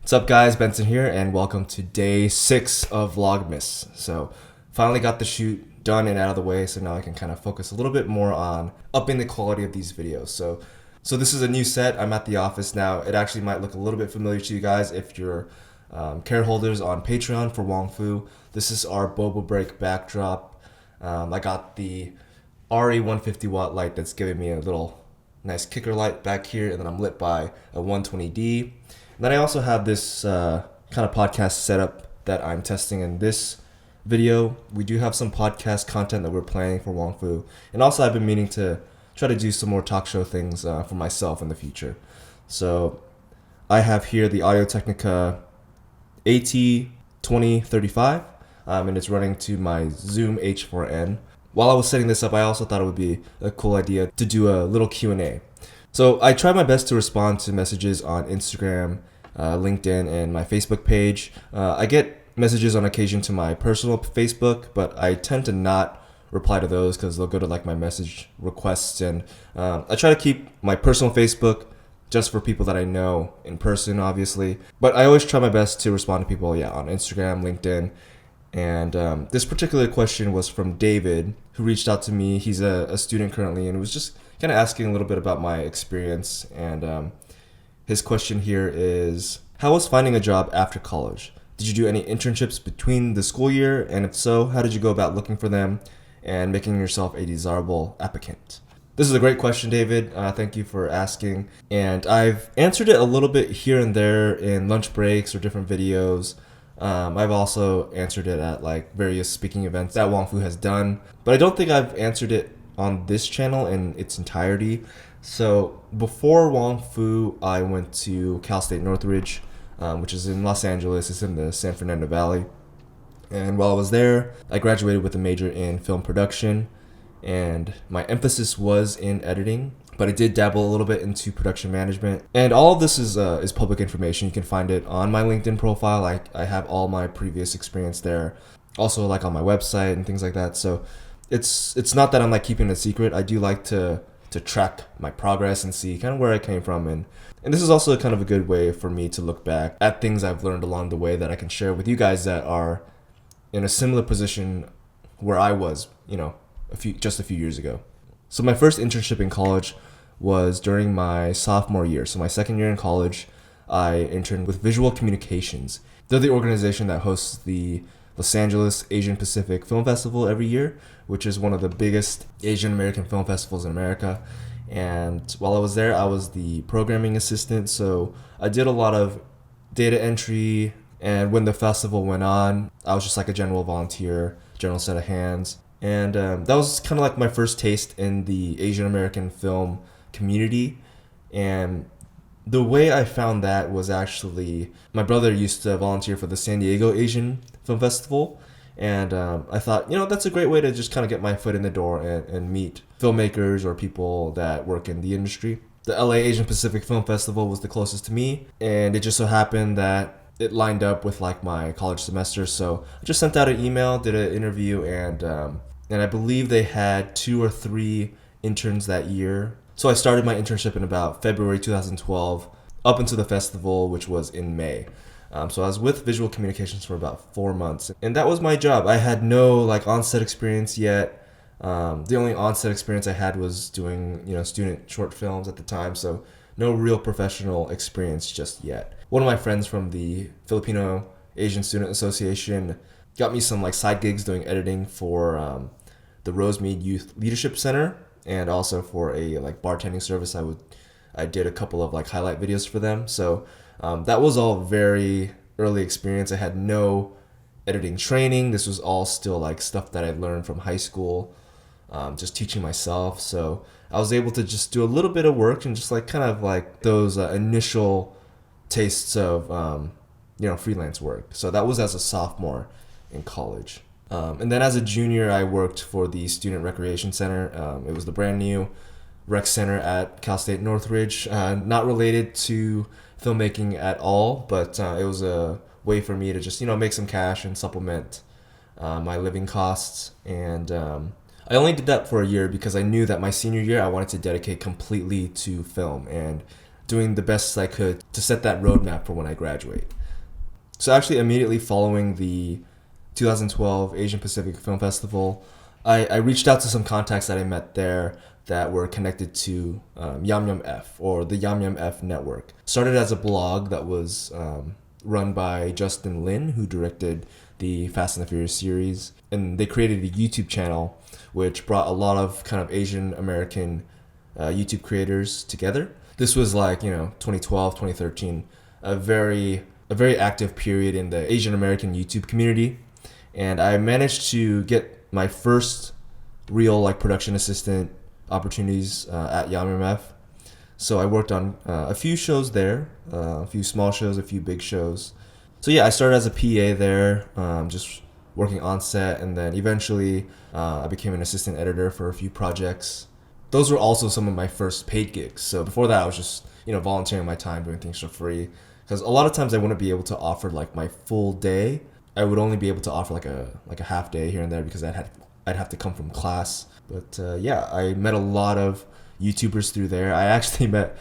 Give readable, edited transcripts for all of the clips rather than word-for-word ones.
What's up guys, Benson here and welcome to day 6 of Vlogmas. So finally got the shoot done and out of the way, so now I can kind of focus a little bit more on upping the quality of these videos. So this is a new set. I'm at the office now. It actually might look a little bit familiar to you guys if you're care holders on Patreon for Wong Fu. This is our boba break backdrop. I got the RE 150 watt light that's giving me a little nice kicker light back here, and then I'm lit by a 120D. And then I also have this kind of podcast setup that I'm testing in this video. We do have some podcast content that we're planning for Wong Fu. And also I've been meaning to try to do some more talk show things for myself in the future. So I have here the Audio-Technica AT2035, and it's running to my Zoom H4n. While I was setting this up, I also thought it would be a cool idea to do a little Q&A. So I try my best to respond to messages on Instagram, LinkedIn, and my Facebook page. I get messages on occasion to my personal Facebook, but I tend to not reply to those because they'll go to like my message requests. And I try to keep my personal Facebook just for people that I know in person, obviously. But I always try my best to respond to people, on Instagram, LinkedIn. And this particular question was from David, who reached out to me. He's a student currently, and was just kind of asking a little bit about my experience. And his question here is, how was finding a job after college? Did you do any internships between the school year? And if so, how did you go about looking for them and making yourself a desirable applicant? This is a great question, David. Thank you for asking. And I've answered it a little bit here and there in lunch breaks or different videos. I've also answered it at like various speaking events that Wong Fu has done, but I don't think I've answered it on this channel in its entirety. So before Wong Fu, I went to Cal State Northridge, which is in Los Angeles. It's in the San Fernando Valley. And while I was there, I graduated with a major in film production, and my emphasis was in editing, but I did dabble a little bit into production management. And all of this is public information. You can find it on my LinkedIn profile. I have all my previous experience there, also like on my website and things like that. So it's not that I'm like keeping it a secret. I do like to track my progress and see kind of where I came from. And this is also kind of a good way for me to look back at things I've learned along the way that I can share with you guys that are in a similar position where I was, just a few years ago. So my first internship in college was during my sophomore year. So my second year in college, I interned with Visual Communications. They're the organization that hosts the Los Angeles Asian Pacific Film Festival every year, which is one of the biggest Asian American film festivals in America. And while I was there, I was the programming assistant. So I did a lot of data entry. And when the festival went on, I was just like a general volunteer, general set of hands. And that was kind of like my first taste in the Asian American film community. And the way I found that was actually, my brother used to volunteer for the San Diego Asian Film Festival. And I thought, that's a great way to just kind of get my foot in the door and meet filmmakers or people that work in the industry. The LA Asian Pacific Film Festival was the closest to me. And it just so happened that it lined up with like my college semester. So I just sent out an email, did an interview, and I believe they had 2 or 3 interns that year. So I started my internship in about February 2012 up into the festival, which was in May. So I was with Visual Communications for about 4 months, and that was my job. I had no like on-set experience yet. The only on-set experience I had was doing student short films at the time, so no real professional experience just yet. One of my friends from the Filipino Asian Student Association got me some like side gigs doing editing for the Rosemead Youth Leadership Center, and also for a like bartending service. I did a couple of like highlight videos for them. So that was all very early experience. I had no editing training. This was all still like stuff that I learned from high school, just teaching myself. So I was able to just do a little bit of work and just like kind of like those initial tastes of freelance work. So that was as a sophomore in college. And then as a junior, I worked for the Student Recreation Center. It was the brand new rec center at Cal State Northridge. Not related to filmmaking at all, but it was a way for me to just make some cash and supplement my living costs. And I only did that for a year because I knew that my senior year I wanted to dedicate completely to film, and doing the best I could to set that roadmap for when I graduate. So actually immediately following the 2012 Asian Pacific Film Festival, I reached out to some contacts that I met there that were connected to Yum Yum F, or the Yum Yum F network. Started as a blog that was run by Justin Lin, who directed the Fast and the Furious series, and they created a YouTube channel which brought a lot of kind of Asian American YouTube creators together. This was like 2012, 2013, a very active period in the Asian American YouTube community, and I managed to get my first real like production assistant opportunities at Yum Yum F. So I worked on a few shows there, a few small shows, a few big shows. So yeah, I started as a PA there, just working on set, and then eventually I became an assistant editor for a few projects. Those were also some of my first paid gigs. So before that, I was just volunteering my time, doing things for free, because a lot of times I wouldn't be able to offer like my full day. I would only be able to offer like a half day here and there because I'd have to come from class. But yeah, I met a lot of YouTubers through there. I actually met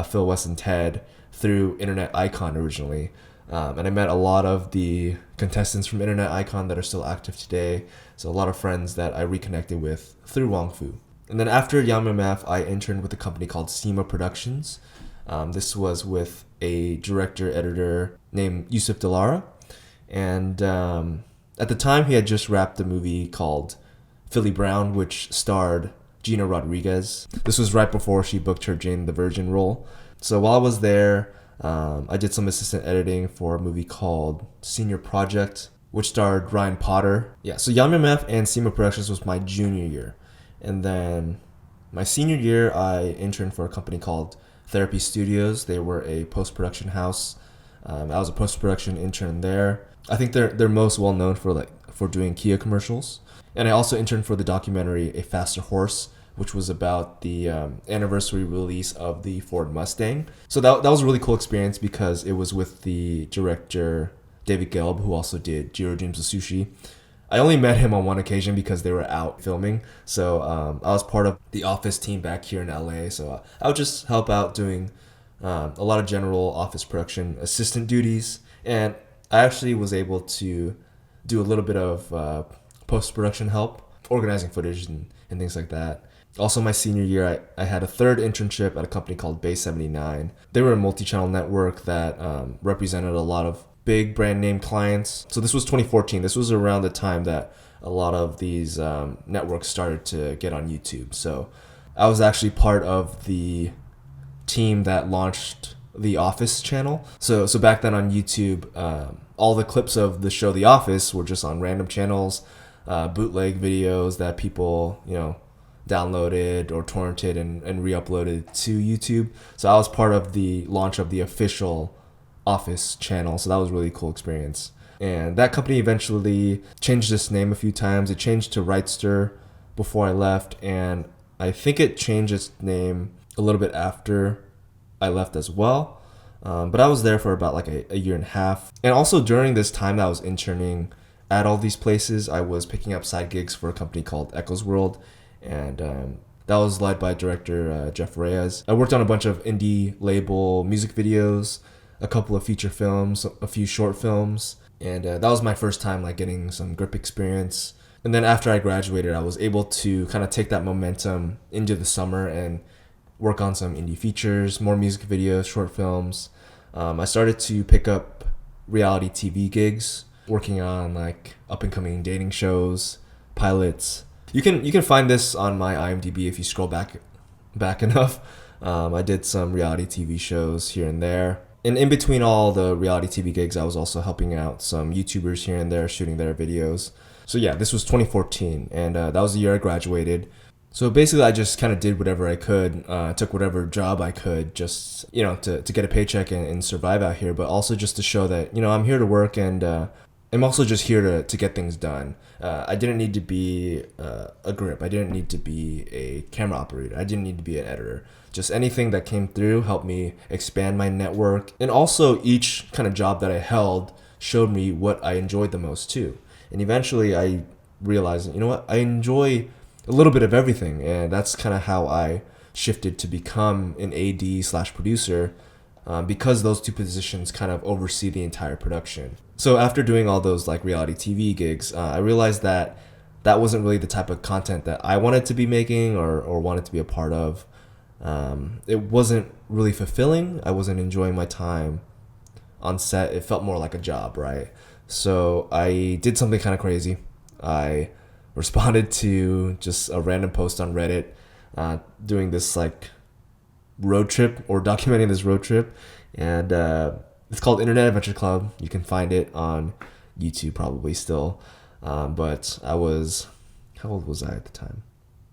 Phil, Wes, and Ted through Internet Icon originally. And I met a lot of the contestants from Internet Icon that are still active today. So a lot of friends that I reconnected with through Wong Fu. And then after Yum Yum F, I interned with a company called SEMA Productions. This was with a director-editor named Yusuf Delara. And at the time, he had just wrapped a movie called Philly Brown, which starred Gina Rodriguez. This was right before she booked her Jane the Virgin role. So while I was there, I did some assistant editing for a movie called Senior Project, which starred Ryan Potter. Yeah, so Yum Yum F and SEMA Productions was my junior year. And then my senior year, I interned for a company called Therapy Studios. They were a post-production house. I was a post-production intern there. I think they're most well known for doing Kia commercials. And I also interned for the documentary A Faster Horse, which was about the anniversary release of the Ford Mustang. So that was a really cool experience because it was with the director David Gelb, who also did Jiro Dreams of Sushi. I only met him on one occasion because they were out filming. So I was part of the office team back here in LA. So I would just help out doing a lot of general office production assistant duties. And I actually was able to do a little bit of post-production help, organizing footage and things like that. Also, my senior year, I had a third internship at a company called Bay 79. They were a multi-channel network that represented a lot of big brand name clients. So this was 2014. This was around the time that a lot of these networks started to get on YouTube. So I was actually part of the team that launched the Office channel. So back then on YouTube, all the clips of the show The Office were just on random channels, bootleg videos that people, downloaded or torrented and re-uploaded to YouTube. So I was part of the launch of the official Office channel. So that was a really cool experience. And that company eventually changed its name a few times. It changed to Rightster before I left, and I think it changed its name a little bit after I left as well. But I was there for about like a year and a half. And also during this time that I was interning at all these places, I was picking up side gigs for a company called Echoes World. And that was led by director Jeff Reyes. I worked on a bunch of indie label music videos, a couple of feature films, a few short films. And that was my first time like getting some grip experience. And then after I graduated, I was able to kind of take that momentum into the summer and work on some indie features, more music videos, short films. I started to pick up reality TV gigs, working on like up and coming dating shows, pilots. You can find this on my IMDb if you scroll back enough. I did some reality TV shows here and there. And in between all the reality TV gigs, I was also helping out some YouTubers here and there, shooting their videos. So yeah, this was 2014, and that was the year I graduated. So basically, I just kind of did whatever I could, took whatever job I could, just to get a paycheck and survive out here, but also just to show that I'm here to work, and I'm also just here to get things done. I didn't need to be a grip. I didn't need to be a camera operator. I didn't need to be an editor. Just anything that came through helped me expand my network. And also each kind of job that I held showed me what I enjoyed the most too. And eventually I realized, I enjoy a little bit of everything. And that's kind of how I shifted to become an AD slash producer, because those two positions kind of oversee the entire production. So after doing all those like reality TV gigs, I realized that that wasn't really the type of content that I wanted to be making or wanted to be a part of. It wasn't really fulfilling. I wasn't enjoying my time on set. It felt more like a job, right? So I did something kind of crazy. I responded to just a random post on Reddit, doing this like road trip or documenting this road trip, and it's called Internet Adventure Club. You can find it on YouTube probably still, but I was, how old was I at the time?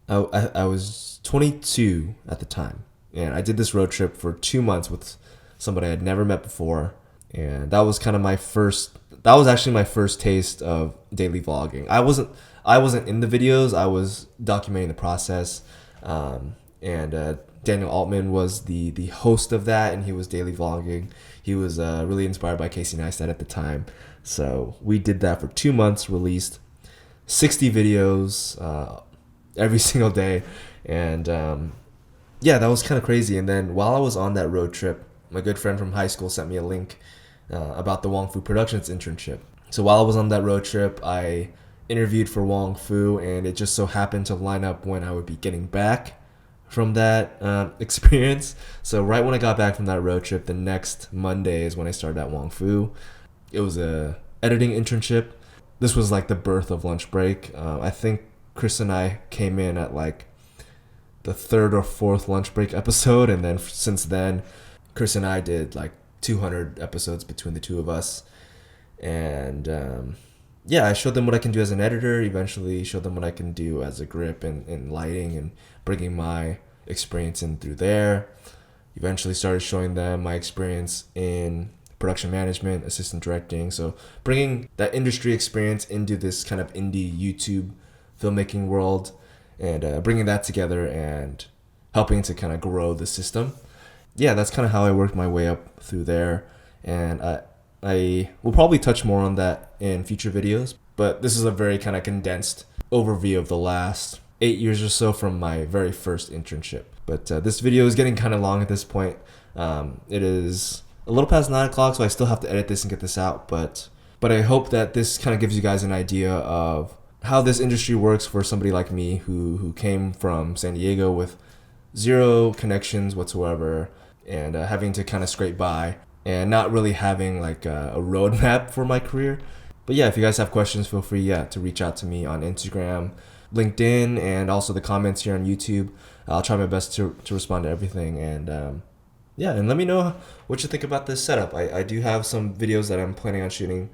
I was 22 at the time, and I did this road trip for 2 months with somebody I had never met before, and that was kind of that was actually my first taste of daily vlogging. I wasn't in the videos. I was documenting the process, and Daniel Altman was the host of that, and he was daily vlogging. He was really inspired by Casey Neistat at the time, so we did that for 2 months. Released 60 videos every single day, and yeah, that was kind of crazy. And then while I was on that road trip, my good friend from high school sent me a link about the Wong Fu Productions internship. So while I was on that road trip, I interviewed for Wong Fu, and it just so happened to line up when I would be getting back from that experience. So right when I got back from that road trip, the next Monday is when I started at Wong Fu. It was a editing internship. This was like the birth of Lunch Break. I think Chris and I came in at like the third or fourth Lunch Break episode, and then since then, Chris and I did like 200 episodes between the two of us. And yeah, I showed them what I can do as an editor, eventually showed them what I can do as a grip and lighting, and bringing my experience in through there. Eventually started showing them my experience in production management, assistant directing. So bringing that industry experience into this kind of indie YouTube filmmaking world, and bringing that together and helping to kind of grow the system. Yeah, that's kind of how I worked my way up through there. And I will probably touch more on that in future videos, but this is a very kind of condensed overview of the last 8 years or so from my very first internship. But this video is getting kind of long at this point. It is a little past 9 o'clock, so I still have to edit this and get this out. But I hope that this kind of gives you guys an idea of how this industry works for somebody like me who came from San Diego with zero connections whatsoever, and having to kind of scrape by and not really having like a roadmap for my career. But yeah, if you guys have questions, feel free to reach out to me on Instagram, LinkedIn, and also the comments here on YouTube. I'll try my best to respond to everything. And yeah, and let me know what you think about this setup. I do have some videos that I'm planning on shooting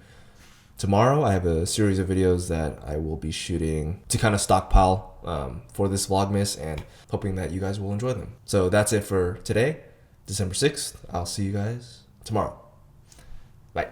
tomorrow. I have a series of videos that I will be shooting to kind of stockpile for this Vlogmas, and hoping that you guys will enjoy them. So that's it for today, December 6th. I'll see you guys tomorrow. Bye.